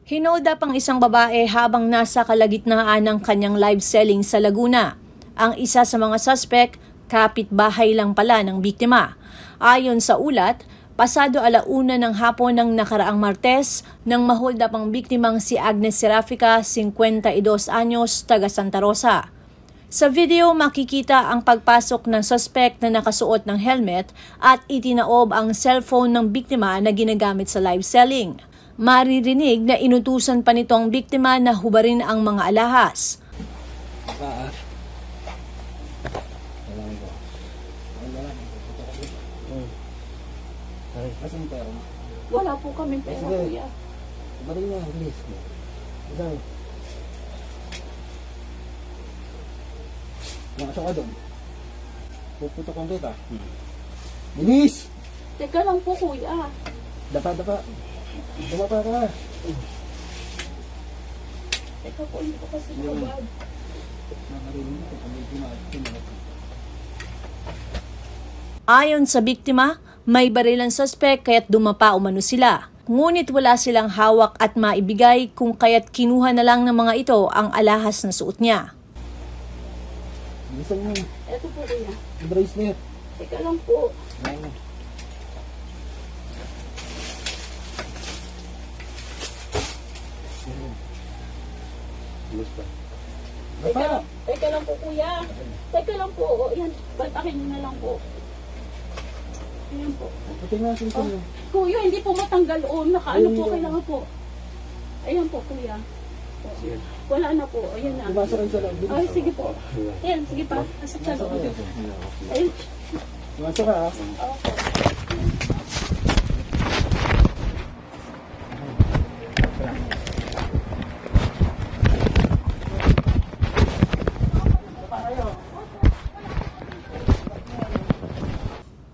Hinold up ang isang babae habang nasa kalagitnaan ng kanyang live selling sa Laguna. Ang isa sa mga suspect, kapitbahay lang pala ng biktima. Ayon sa ulat, pasado 1:00 ng hapon ng nakaraang Martes nang mahold up ang biktimang si Agnes Serafica, 52 anyos, taga Santa Rosa. Sa video, makikita ang pagpasok ng suspect na nakasuot ng helmet at itinaob ang cellphone ng biktima na ginagamit sa live selling. Maririnig na inutusan pa nito ang biktima na hubarin ang mga alahas. Wala po kami pera, kuya. Hubarin niya, please. Nakasok ka doon. Puputokan kita. Bilis! Teka lang po, kuya. Dapa. Dumapa ka. Teka po, hindi ko kasi kabad. Ayon sa biktima, may baril ang suspect kaya't dumapa umano sila. Ngunit wala silang hawak at maibigay kung kaya't kinuha na lang ng mga ito ang alahas na suot niya. Bilisan mo. Eto po, kuya. Bracelet. Teka lang po. Teka lang po, kuya. Teka lang po. O, yan. Baltakin nyo na lang po. Ayan po. Puting na sa Oh, kuya, hindi po matanggal. O, nakaano po, kailangan po. Ayan po, kuya. Wala na po. Ayan na. Pumasok ka sa loob. Ay, sige po. Ayan, sige pa. Pasok sa loob. Ayun. Pumasok ka ha. Okay.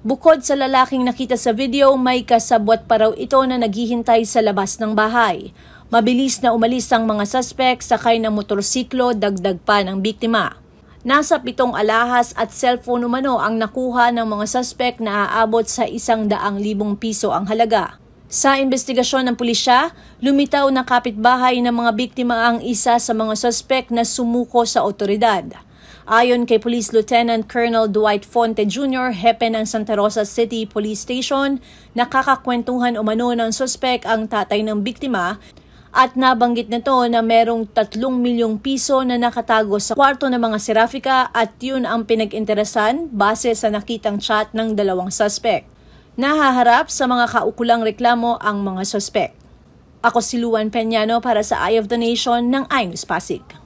Bukod sa lalaking nakita sa video, may kasabwat pa raw ito na naghihintay sa labas ng bahay. Mabilis na umalis ang mga suspect sakay ng motorsiklo, dagdag pa ng biktima. Nasa 7 alahas at cellphone umano ang nakuha ng mga suspect na aabot sa 100,000 piso ang halaga. Sa investigasyon ng pulisya, lumitaw na kapitbahay ng mga biktima ang isa sa mga suspect na sumuko sa otoridad. Ayon kay Police Lieutenant Colonel Dwight Fonte Jr., hepe ng Santa Rosa City Police Station, nakakakwentuhan umano ng suspect ang tatay ng biktima at nabanggit nito na merong 3 milyong piso na nakatago sa kwarto ng mga Serafica at yun ang pinag-interesan base sa nakitang chat ng dalawang suspect. Nahaharap sa mga kaukulang reklamo ang mga suspect. Ako si Luan Peñano para sa Eye of the Nation ng iNews Pasig.